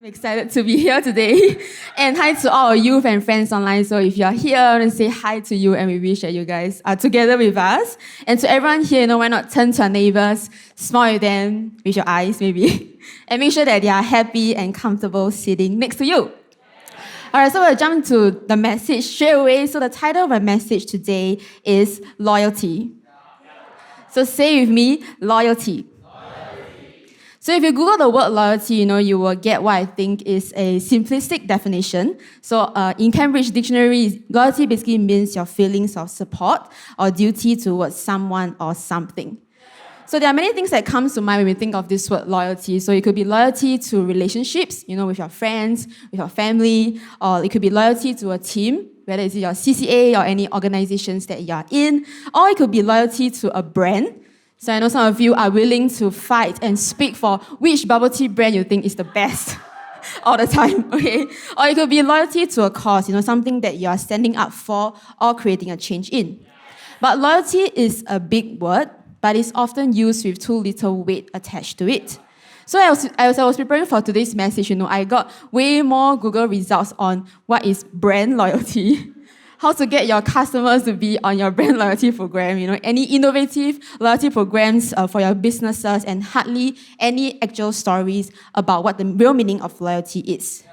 Excited to be here today. And hi to all our youth and friends online. So if you're here, I want to say hi to you and we wish that you guys are together with us. And to everyone here, why not turn to our neighbors, smile at them with your eyes maybe, and make sure that they are happy and comfortable sitting next to you. Alright, so we'll jump to the message straight away. So the title of my message today is Loyalty. So say with me, loyalty. So if you Google the word loyalty, you will get what I think is a simplistic definition. So in Cambridge Dictionary, loyalty basically means your feelings of support or duty towards someone or something. So there are many things that come to mind when we think of this word loyalty. So it could be loyalty to relationships, with your friends, with your family, or it could be loyalty to a team, whether it's your CCA or any organizations that you're in, or it could be loyalty to a brand. So I know some of you are willing to fight and speak for which bubble tea brand you think is the best all the time, okay? Or it could be loyalty to a cause, something that you are standing up for or creating a change in. But loyalty is a big word, but it's often used with too little weight attached to it. So as I was preparing for today's message, I got way more Google results on what is brand loyalty, how to get your customers to be on your brand loyalty program, any innovative loyalty programs for your businesses, and hardly any actual stories about what the real meaning of loyalty is.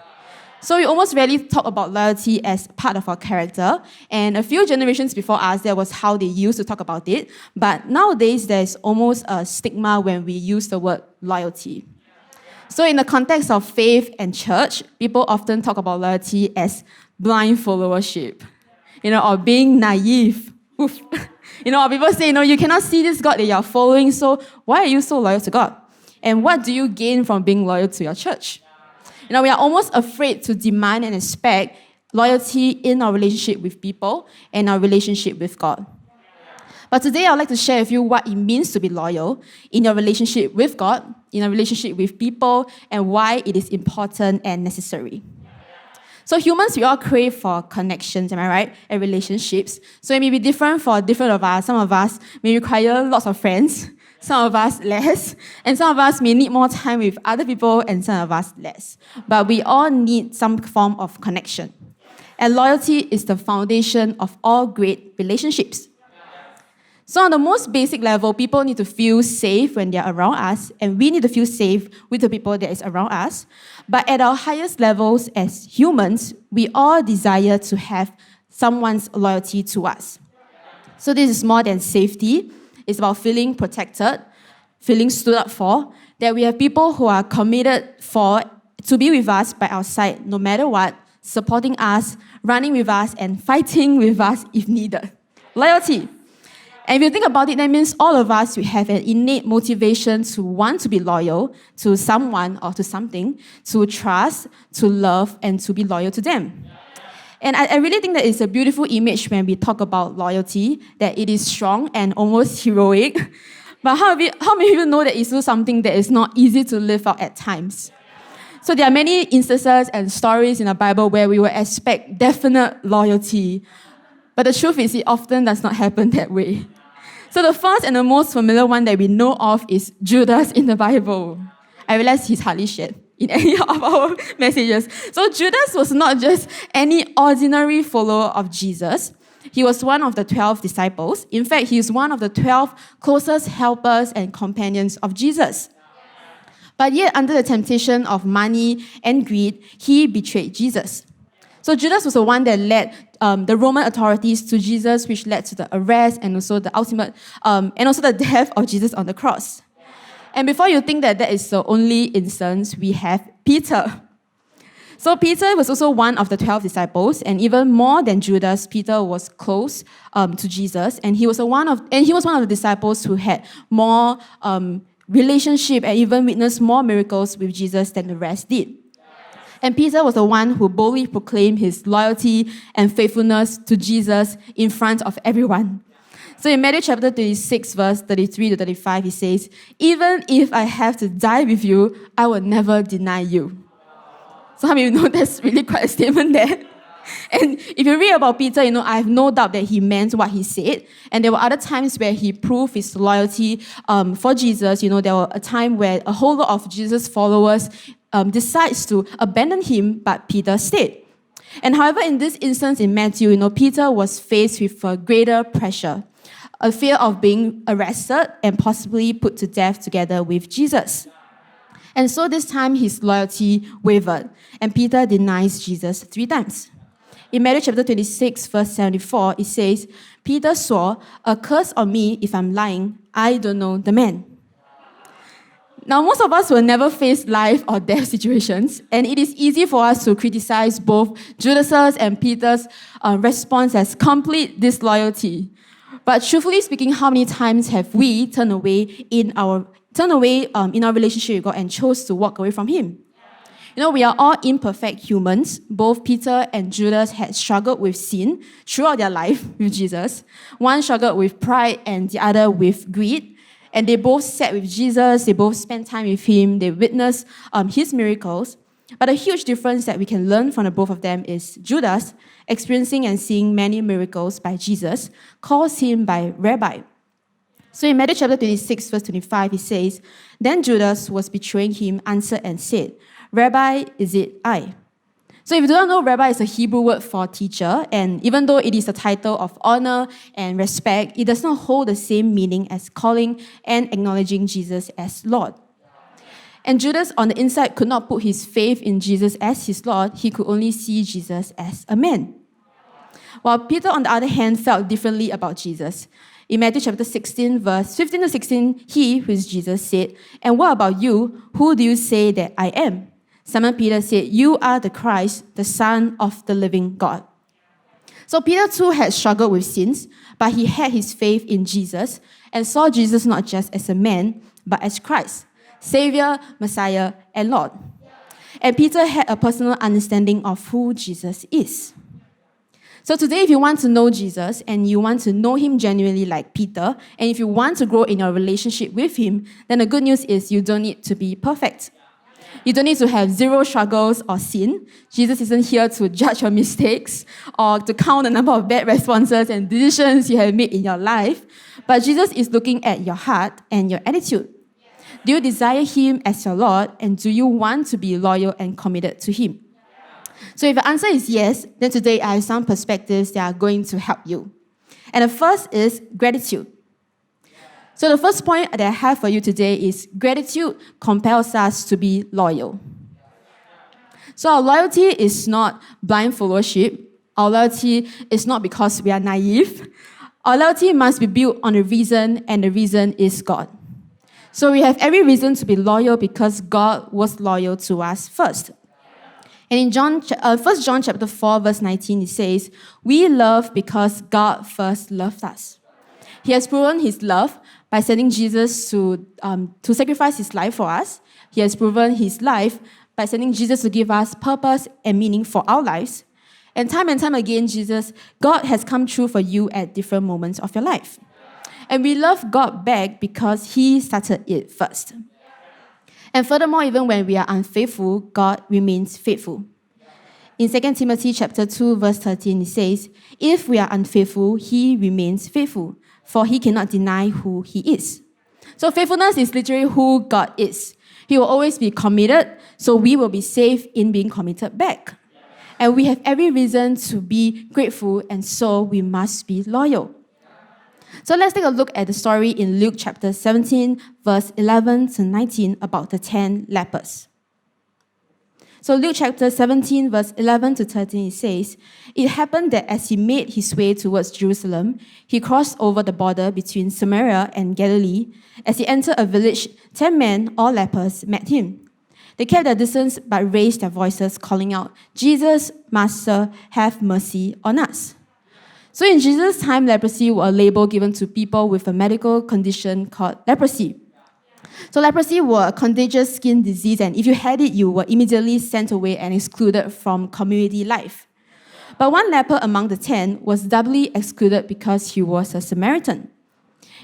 So we almost rarely talk about loyalty as part of our character, and a few generations before us, that was how they used to talk about it. But nowadays, there's almost a stigma when we use the word loyalty. So in the context of faith and church, people often talk about loyalty as blind followership. Or being naive. Oof. Or people say, you cannot see this God that you're following, so why are you so loyal to God? And what do you gain from being loyal to your church? We are almost afraid to demand and expect loyalty in our relationship with people and our relationship with God. But today, I'd like to share with you what it means to be loyal in your relationship with God, in a relationship with people, and why it is important and necessary. So humans, we all crave for connections, am I right? And relationships. So it may be different for different of us. Some of us may require lots of friends, some of us less, and some of us may need more time with other people, and some of us less. But we all need some form of connection. And loyalty is the foundation of all great relationships. So on the most basic level, people need to feel safe when they're around us, and we need to feel safe with the people that is around us. But at our highest levels as humans, we all desire to have someone's loyalty to us. So this is more than safety. It's about feeling protected, feeling stood up for, that we have people who are committed to be with us by our side no matter what, supporting us, running with us, and fighting with us if needed. Loyalty. And if you think about it, that means all of us, we have an innate motivation to want to be loyal to someone or to something, to trust, to love, and to be loyal to them. And I really think that it's a beautiful image when we talk about loyalty, that it is strong and almost heroic. But how many of you know that it's also something that is not easy to live out at times? So there are many instances and stories in the Bible where we will expect definite loyalty. But the truth is, it often does not happen that way. So the first and the most familiar one that we know of is Judas in the Bible. I realize he's hardly shared in any of our messages. So Judas was not just any ordinary follower of Jesus. He was one of the 12 disciples. In fact, he is one of the 12 closest helpers and companions of Jesus. But yet, under the temptation of money and greed, he betrayed Jesus. So Judas was the one that led the Roman authorities to Jesus, which led to the arrest and also the ultimate, and also the death of Jesus on the cross. And before you think that is the only instance, we have Peter. So Peter was also one of the 12 disciples, and even more than Judas, Peter was close to Jesus, and he was one of the disciples who had more relationship and even witnessed more miracles with Jesus than the rest did. And Peter was the one who boldly proclaimed his loyalty and faithfulness to Jesus in front of everyone. So in Matthew chapter 26, verse 33 to 35, he says, "Even if I have to die with you, I will never deny you." So how many of you know that's really quite a statement there? And if you read about Peter, I have no doubt that he meant what he said. And there were other times where he proved his loyalty for Jesus. There were a time where a whole lot of Jesus' followers decides to abandon him, but Peter stayed. And however, in this instance in Matthew, Peter was faced with a greater pressure, a fear of being arrested and possibly put to death together with Jesus. And so this time his loyalty wavered, and Peter denies Jesus 3 times. In Matthew chapter 26, verse 74, it says, Peter swore, "A curse on me if I'm lying. I don't know the man." Now, most of us will never face life or death situations, and it is easy for us to criticize both Judas's and Peter's response as complete disloyalty. But truthfully speaking, how many times have we turned away in our relationship with God and chose to walk away from Him? We are all imperfect humans. Both Peter and Judas had struggled with sin throughout their life with Jesus. One struggled with pride and the other with greed. And they both sat with Jesus. They both spent time with Him. They witnessed His miracles. But a huge difference that we can learn from the both of them is Judas, experiencing and seeing many miracles by Jesus, calls Him by Rabbi. So in Matthew chapter 26, verse 25, it says, "Then Judas, who was betraying Him, answered and said, 'Rabbi, is it I?'" So if you don't know, Rabbi is a Hebrew word for teacher, and even though it is a title of honor and respect, it does not hold the same meaning as calling and acknowledging Jesus as Lord. And Judas, on the inside, could not put his faith in Jesus as his Lord. He could only see Jesus as a man. While Peter, on the other hand, felt differently about Jesus. In Matthew chapter 16, verse 15 to 16, he, who is Jesus, said, "And what about you? Who do you say that I am?" Simon Peter said, "You are the Christ, the Son of the living God." So Peter too had struggled with sins, but he had his faith in Jesus and saw Jesus not just as a man, but as Christ, Savior, Messiah, and Lord. And Peter had a personal understanding of who Jesus is. So today, if you want to know Jesus and you want to know Him genuinely like Peter, and if you want to grow in your relationship with Him, then the good news is you don't need to be perfect. You don't need to have 0 struggles or sin. Jesus isn't here to judge your mistakes or to count the number of bad responses and decisions you have made in your life. But Jesus is looking at your heart and your attitude. Do you desire Him as your Lord, and do you want to be loyal and committed to Him? So if the answer is yes, then today I have some perspectives that are going to help you. And the first is gratitude. So the first point that I have for you today is gratitude compels us to be loyal. So our loyalty is not blind followership. Our loyalty is not because we are naive. Our loyalty must be built on a reason, and the reason is God. So we have every reason to be loyal because God was loyal to us first. And in 1 John chapter 4, verse 19, it says, "We love because God first loved us." He has proven His love by sending Jesus to sacrifice His life for us. He has proven His life by sending Jesus to give us purpose and meaning for our lives. And time again, God has come true for you at different moments of your life. And we love God back because He started it first. And furthermore, even when we are unfaithful, God remains faithful. In 2 Timothy chapter 2, verse 13, it says, "If we are unfaithful, He remains faithful, for He cannot deny who He is." So faithfulness is literally who God is. He will always be committed, so we will be safe in being committed back. And we have every reason to be grateful, and so we must be loyal. So let's take a look at the story in Luke chapter 17, verse 11 to 19 about the 10 lepers. So Luke chapter 17, verse 11 to 13, it says, "It happened that as He made His way towards Jerusalem, He crossed over the border between Samaria and Galilee. As He entered a village, 10 men, all lepers, met Him. They kept their distance but raised their voices, calling out, 'Jesus, Master, have mercy on us.'" So in Jesus' time, leprosy was a label given to people with a medical condition called leprosy. So leprosy was a contagious skin disease, and if you had it, you were immediately sent away and excluded from community life. But one leper among the 10 was doubly excluded because he was a Samaritan.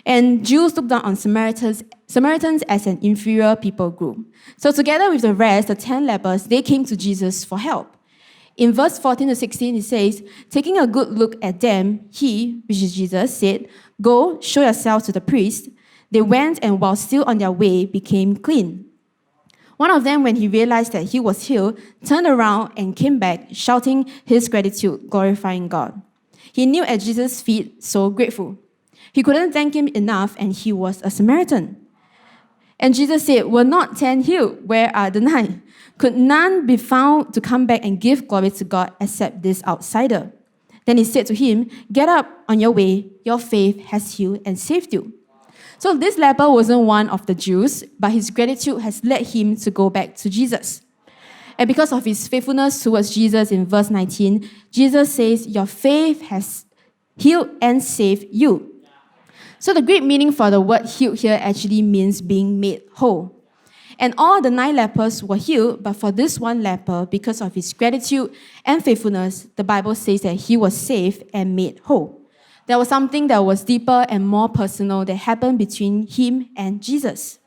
And Jews looked down on Samaritans as an inferior people group. So together with the rest, the 10 lepers, they came to Jesus for help. In verse 14 to 16, it says, taking a good look at them, he, which is Jesus, said, go, show yourselves to the priest. They went and while still on their way, became clean. One of them, when he realized that he was healed, turned around and came back, shouting his gratitude, glorifying God. He kneeled at Jesus' feet, so grateful. He couldn't thank him enough, and he was a Samaritan. And Jesus said, were not 10 healed? Where are the 9? Could none be found to come back and give glory to God except this outsider? Then he said to him, get up on your way, your faith has healed and saved you. So this leper wasn't one of the Jews, but his gratitude has led him to go back to Jesus. And because of his faithfulness towards Jesus in verse 19, Jesus says, your faith has healed and saved you. So the Greek meaning for the word healed here actually means being made whole. And all the 9 lepers were healed, but for this one leper, because of his gratitude and faithfulness, the Bible says that he was saved and made whole. There was something that was deeper and more personal that happened between him and Jesus.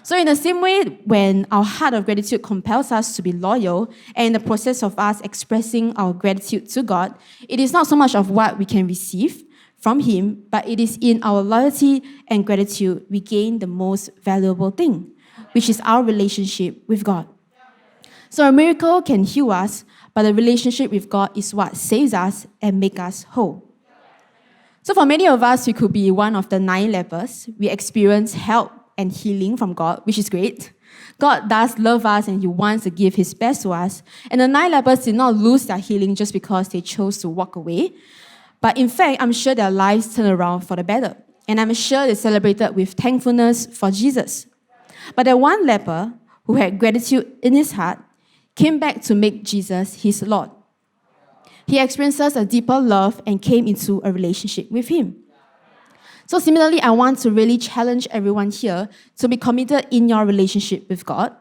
So in the same way, when our heart of gratitude compels us to be loyal, and in the process of us expressing our gratitude to God, it is not so much of what we can receive from him, but it is in our loyalty and gratitude we gain the most valuable thing, which is our relationship with God. So a miracle can heal us, but the relationship with God is what saves us and makes us whole. So for many of us, we could be one of the 9 lepers. We experience help and healing from God, which is great. God does love us and he wants to give his best to us. And the 9 lepers did not lose their healing just because they chose to walk away. But in fact, I'm sure their lives turned around for the better. And I'm sure they celebrated with thankfulness for Jesus. But the one leper who had gratitude in his heart came back to make Jesus his Lord. He experiences a deeper love and came into a relationship with him. So similarly, I want to really challenge everyone here to be committed in your relationship with God,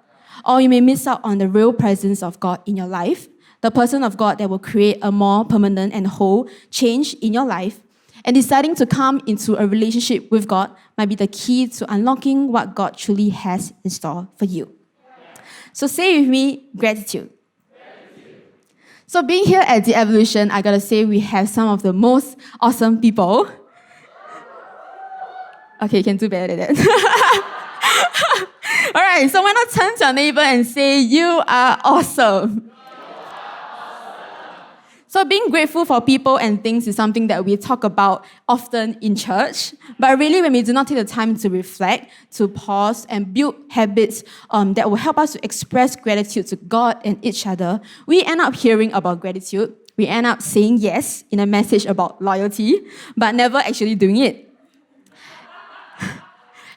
or you may miss out on the real presence of God in your life, the person of God that will create a more permanent and whole change in your life. And deciding to come into a relationship with God might be the key to unlocking what God truly has in store for you. So say with me, gratitude. So being here at The Evolution, I gotta say we have some of the most awesome people. Okay, you can do better than that. All right, so why not turn to your neighbor and say, you are awesome. So being grateful for people and things is something that we talk about often in church. But really, when we do not take the time to reflect, to pause, and build habits that will help us to express gratitude to God and each other, we end up hearing about gratitude. We end up saying yes in a message about loyalty, but never actually doing it.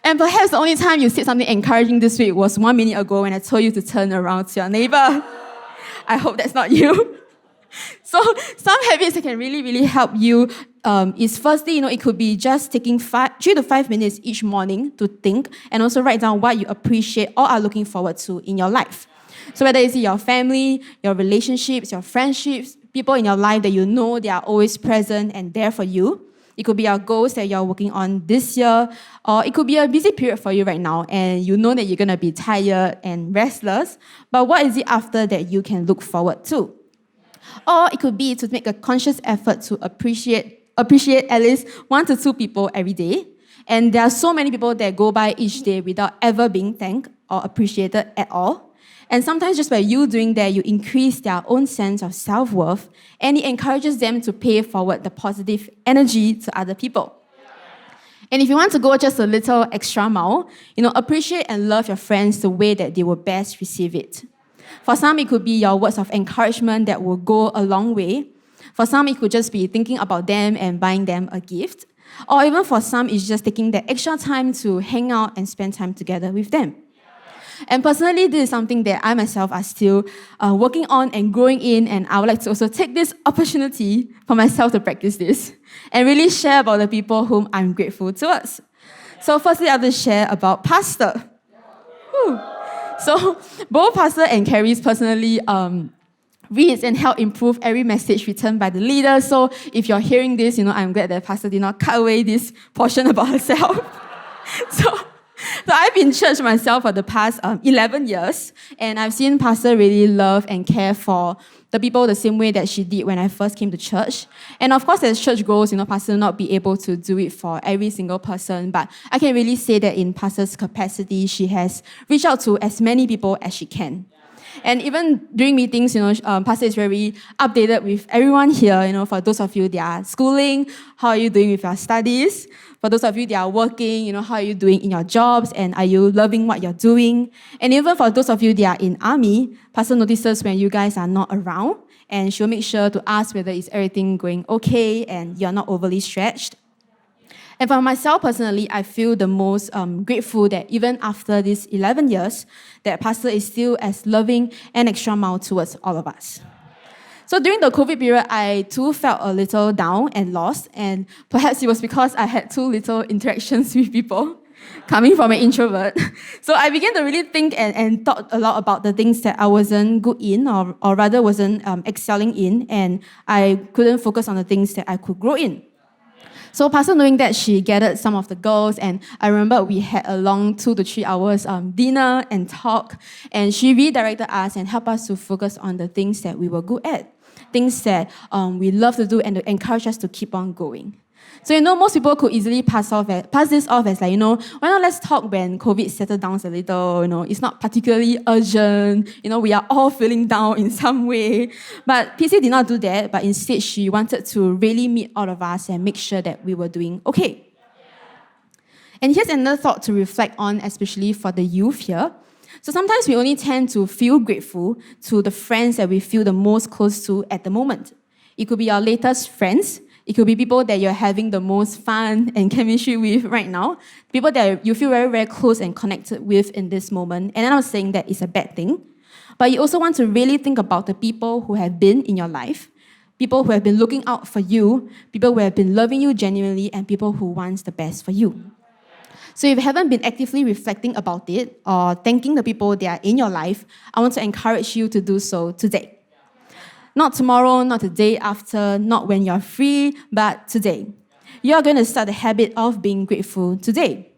And perhaps the only time you said something encouraging this week was 1 minute ago when I told you to turn around to your neighbor. I hope that's not you. So some habits that can really help you is firstly, it could be just taking 3 to 5 minutes each morning to think and also write down what you appreciate or are looking forward to in your life. So whether it's your family, your relationships, your friendships, people in your life that you know they are always present and there for you. It could be your goals that you're working on this year, or it could be a busy period for you right now and you know that you're going to be tired and restless, but what is it after that you can look forward to? Or it could be to make a conscious effort to appreciate at least 1 to 2 people every day. And there are so many people that go by each day without ever being thanked or appreciated at all. And sometimes just by you doing that, you increase their own sense of self-worth, and it encourages them to pay forward the positive energy to other people. And if you want to go just a little extra mile, appreciate and love your friends the way that they will best receive it. For some, it could be your words of encouragement that will go a long way. For some, it could just be thinking about them and buying them a gift. Or even for some, it's just taking the extra time to hang out and spend time together with them. And personally, this is something that I myself are still working on and growing in, and I would like to also take this opportunity for myself to practice this and really share about the people whom I'm grateful towards. So firstly, I will share about Pastor. Whew. So both Pastor and Carrie's personally reads and help improve every message written by the leader. So if you're hearing this, I'm glad that Pastor did not cut away this portion about herself. So So I've been in church myself for the past 11 years, and I've seen Pastor really love and care for the people the same way that she did when I first came to church. And of course, as church grows, Pastor will not be able to do it for every single person, but I can really say that in Pastor's capacity, she has reached out to as many people as she can. And even during meetings, Pastor is very updated with everyone here. For those of you that are schooling, how are you doing with your studies? For those of you that are working, how are you doing in your jobs? And are you loving what you're doing? And even for those of you that are in army, Pastor notices when you guys are not around, and she'll make sure to ask whether is everything going okay and you're not overly stretched. And for myself personally, I feel the most grateful that even after these 11 years, that Pastor is still as loving and extra mile towards all of us. So during the COVID period, I too felt a little down and lost, and perhaps it was because I had too little interactions with people, coming from an introvert. So I began to really think and thought a lot about the things that I wasn't good in, or rather wasn't excelling in, and I couldn't focus on the things that I could grow in. So Pastor, knowing that, she gathered some of the girls, and I remember we had a long 2 to 3 hours dinner and talk, and she redirected us and helped us to focus on the things that we were good at, things that we love to do, and to encourage us to keep on going. So, most people could easily pass this off as why not let's talk when COVID settled down a little, it's not particularly urgent, we are all feeling down in some way. But PC did not do that, but instead she wanted to really meet all of us and make sure that we were doing okay. And here's another thought to reflect on, especially for the youth here. So sometimes we only tend to feel grateful to the friends that we feel the most close to at the moment. It could be our latest friends. It could be people that you're having the most fun and chemistry with right now, people that you feel very, very close and connected with in this moment. And I'm not saying that it's a bad thing, but you also want to really think about the people who have been in your life, people who have been looking out for you, people who have been loving you genuinely, and people who want the best for you. So if you haven't been actively reflecting about it or thanking the people that are in your life, I want to encourage you to do so today. Not tomorrow, not the day after, not when you're free, but today. You're going to start the habit of being grateful today.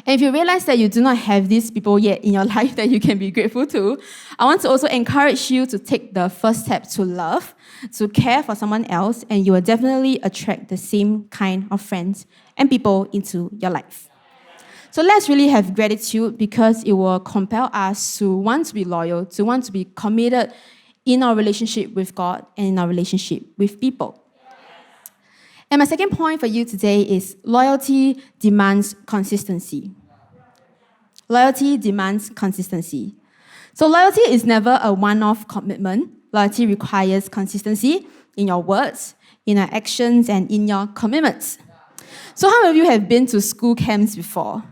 And if you realize that you do not have these people yet in your life that you can be grateful to, I want to also encourage you to take the first step to love, to care for someone else, and you will definitely attract the same kind of friends and people into your life. So let's really have gratitude, because it will compel us to want to be loyal, to want to be committed in our relationship with God and in our relationship with people. And my second point for you today is loyalty demands consistency. Loyalty demands consistency. So loyalty is never a one-off commitment. Loyalty requires consistency in your words, in your actions, and in your commitments. So how many of you have been to school camps before?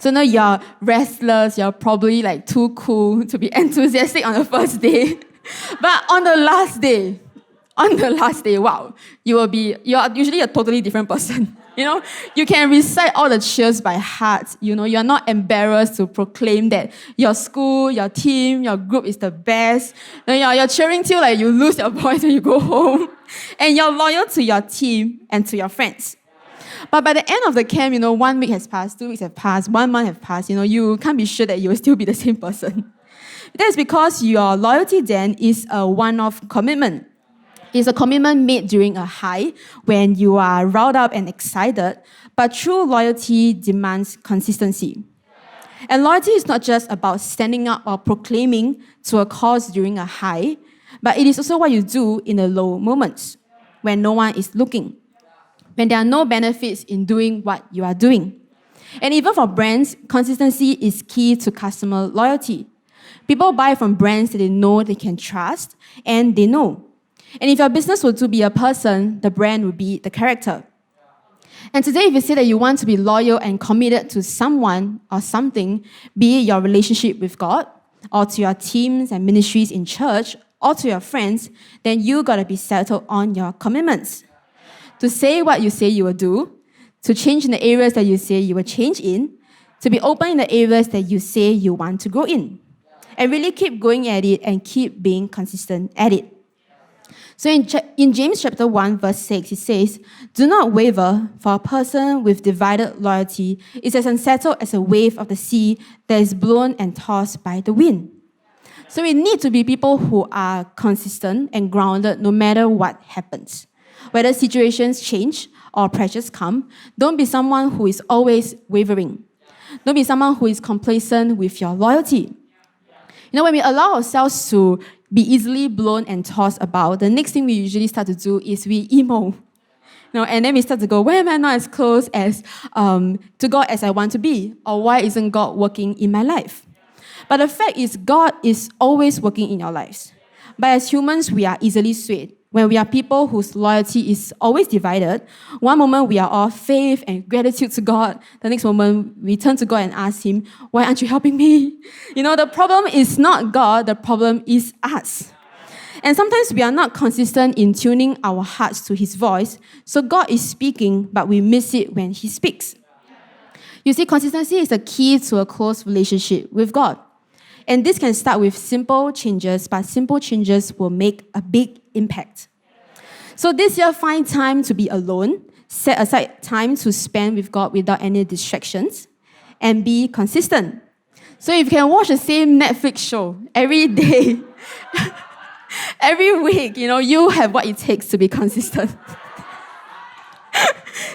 So now you're restless, you're probably too cool to be enthusiastic on the first day. But on the last day, wow, you're usually a totally different person. You can recite all the cheers by heart. You're not embarrassed to proclaim that your school, your team, your group is the best. You're cheering till you lose your voice when you go home. And you're loyal to your team and to your friends. But by the end of the camp, 1 week has passed, 2 weeks have passed, 1 month have passed, you can't be sure that you will still be the same person. That is because your loyalty then is a one-off commitment. It's a commitment made during a high when you are riled up and excited, but true loyalty demands consistency. And loyalty is not just about standing up or proclaiming to a cause during a high, but it is also what you do in the low moments when no one is looking, when there are no benefits in doing what you are doing. And even for brands, consistency is key to customer loyalty. People buy from brands that they know they can trust, and they know. And if your business were to be a person, the brand would be the character. And today, if you say that you want to be loyal and committed to someone or something, be it your relationship with God, or to your teams and ministries in church, or to your friends, then you gotta be settled on your commitments. To say what you say you will do, to change in the areas that you say you will change in, to be open in the areas that you say you want to grow in. And really keep going at it and keep being consistent at it. So in James chapter 1, verse 6, it says, "Do not waver, for a person with divided loyalty is as unsettled as a wave of the sea that is blown and tossed by the wind." So we need to be people who are consistent and grounded no matter what happens. Whether situations change or pressures come, don't be someone who is always wavering. Don't be someone who is complacent with your loyalty. When we allow ourselves to be easily blown and tossed about, the next thing we usually start to do is we emo. And then we start to go, why am I not as close as to God as I want to be? Or why isn't God working in my life? But the fact is, God is always working in your lives. But as humans, we are easily swayed. When we are people whose loyalty is always divided, one moment we are all faith and gratitude to God. The next moment, we turn to God and ask Him, why aren't you helping me? The problem is not God, the problem is us. And sometimes we are not consistent in tuning our hearts to His voice, so God is speaking, but we miss it when He speaks. You see, consistency is the key to a close relationship with God. And this can start with simple changes, but simple changes will make a big impact. So this year, find time to be alone, set aside time to spend with God without any distractions, and be consistent. So if you can watch the same Netflix show every day, every week, you have what it takes to be consistent.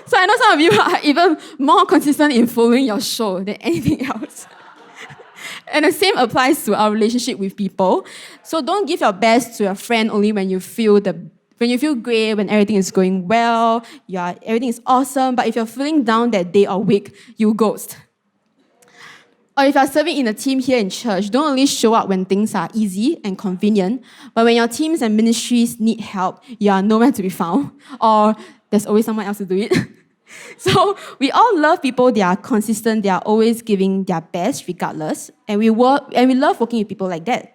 So I know some of you are even more consistent in following your show than anything else. And the same applies to our relationship with people. So don't give your best to your friend only when you feel great, when everything is going well, everything is awesome. But if you're feeling down that day or week, you ghost. Or if you're serving in a team here in church, don't only show up when things are easy and convenient, but when your teams and ministries need help, you are nowhere to be found. Or there's always someone else to do it. So we all love people, they are consistent, they are always giving their best regardless. And we love working with people like that.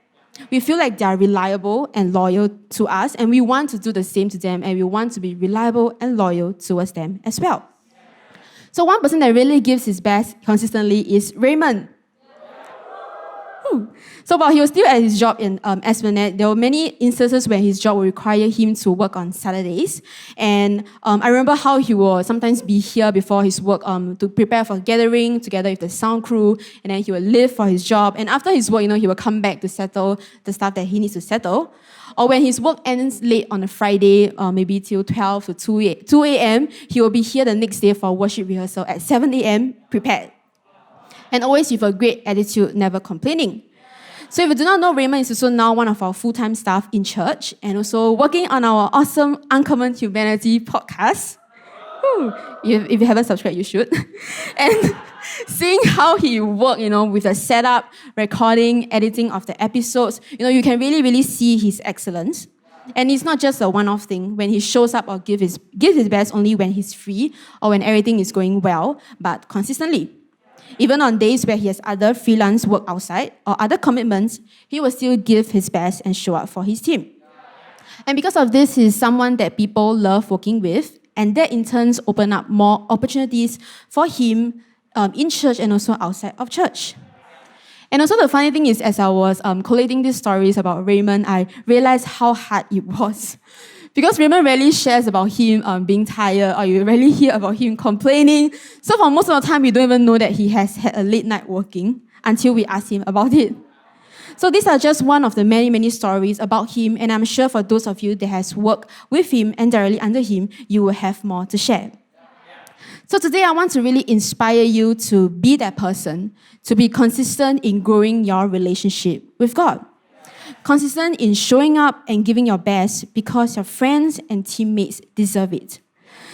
We feel like they are reliable and loyal to us, and we want to do the same to them, and we want to be reliable and loyal towards them as well. So one person that really gives his best consistently is Raymond. So while he was still at his job in Esplanade, there were many instances where his job would require him to work on Saturdays. And I remember how he would sometimes be here before his work to prepare for gathering together with the sound crew. And then he would leave for his job. And after his work, he would come back to settle the stuff that he needs to settle. Or when his work ends late on a Friday, maybe till 12 to 2 a.m., he will be here the next day for worship rehearsal at 7 a.m. prepared. And always with a great attitude, never complaining. So if you do not know, Raymond is also now one of our full-time staff in church and also working on our awesome Uncommon Humanity podcast. If you haven't subscribed, you should. And seeing how he worked, with the setup, recording, editing of the episodes, you can really, really see his excellence. And it's not just a one-off thing when he shows up or give his best only when he's free or when everything is going well, but consistently. Even on days where he has other freelance work outside or other commitments, he will still give his best and show up for his team. And because of this, he's someone that people love working with, and that in turn open up more opportunities for him in church and also outside of church. And also the funny thing is, as I was collating these stories about Raymond, I realized how hard it was. Because Raymond rarely shares about him being tired, or you rarely hear about him complaining. So for most of the time, we don't even know that he has had a late night working until we ask him about it. So these are just one of the many, many stories about him, and I'm sure for those of you that has worked with him and directly under him, you will have more to share. So today I want to really inspire you to be that person, to be consistent in growing your relationship with God. Consistent in showing up and giving your best because your friends and teammates deserve it.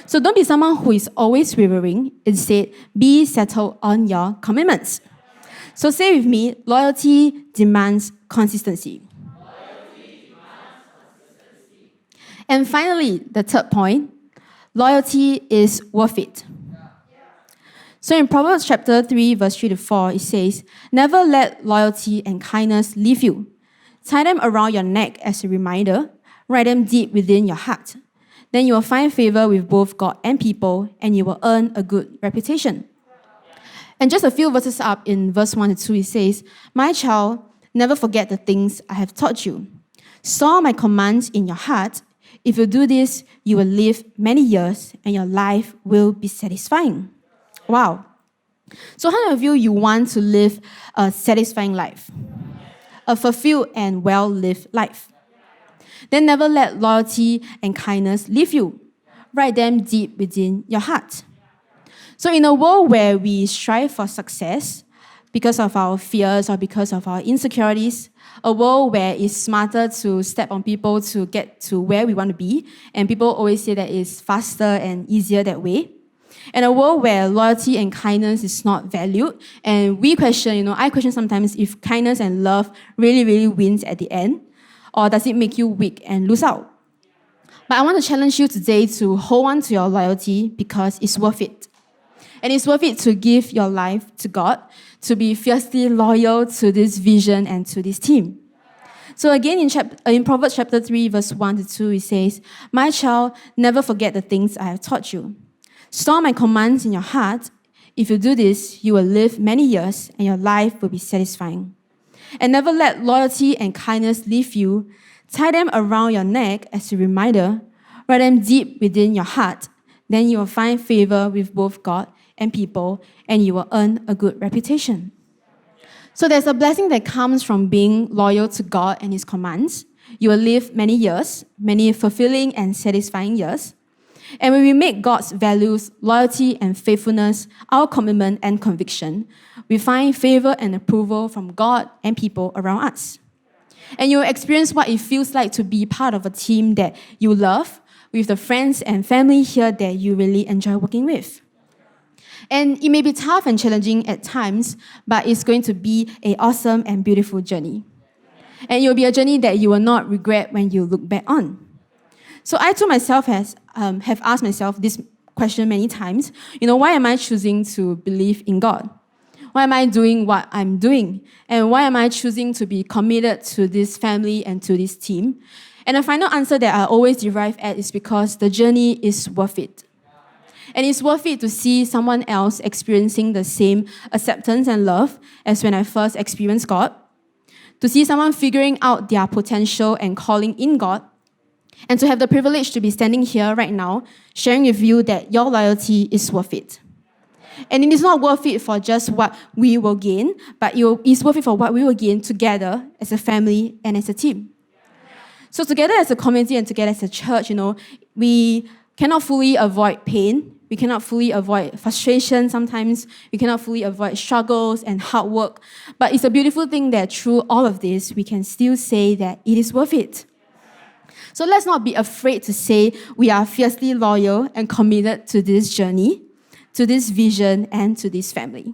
So don't be someone who is always wavering. Instead, be settled on your commitments. So say with me, loyalty demands consistency. And finally, the third point, loyalty is worth it. So in Proverbs chapter 3, verse 3 to 4, it says, "Never let loyalty and kindness leave you. Tie them around your neck as a reminder. Write them deep within your heart. Then you will find favor with both God and people, and you will earn a good reputation." And just a few verses up in verse 1 to 2, it says, "My child, never forget the things I have taught you. Store my commands in your heart. If you do this, you will live many years and your life will be satisfying. Wow. So how many of you want to live a satisfying life? A fulfilled and well-lived life? Then never let loyalty and kindness leave you. Write them deep within your heart. So in a world where we strive for success because of our fears or because of our insecurities, a world where it's smarter to step on people to get to where we want to be, and people always say that it's faster and easier that way, and a world where loyalty and kindness is not valued, and we question, I question sometimes if kindness and love really wins at the end, or does it make you weak and lose out? But I want to challenge you today to hold on to your loyalty because it's worth it. And it's worth it to give your life to God, to be fiercely loyal to this vision and to this team. So again, in Proverbs chapter 3, verse 1 to 2, it says, "My child, never forget the things I have taught you. Store my commands in your heart. If you do this, you will live many years and your life will be satisfying. And never let loyalty and kindness leave you. Tie them around your neck as a reminder. Write them deep within your heart. Then you will find favor with both God and people, and you will earn a good reputation." So there's a blessing that comes from being loyal to God and His commands. You will live many years, many fulfilling and satisfying years. And when we make God's values, loyalty and faithfulness our commitment and conviction, we find favor and approval from God and people around us. And you'll experience what it feels like to be part of a team that you love, with the friends and family here that you really enjoy working with. And it may be tough and challenging at times, but it's going to be an awesome and beautiful journey. And it will be a journey that you will not regret when you look back on. So I too myself have asked myself this question many times. Why am I choosing to believe in God? Why am I doing what I'm doing? And why am I choosing to be committed to this family and to this team? And the final answer that I always derive at is because the journey is worth it. And it's worth it to see someone else experiencing the same acceptance and love as when I first experienced God. To see someone figuring out their potential and calling in God. And to have the privilege to be standing here right now, sharing with you that your loyalty is worth it. And it is not worth it for just what we will gain, but it's worth it for what we will gain together as a family and as a team. So together as a community and together as a church, we cannot fully avoid pain. We cannot fully avoid frustration sometimes. We cannot fully avoid struggles and hard work. But it's a beautiful thing that through all of this, we can still say that it is worth it. So let's not be afraid to say we are fiercely loyal and committed to this journey, to this vision, and to this family.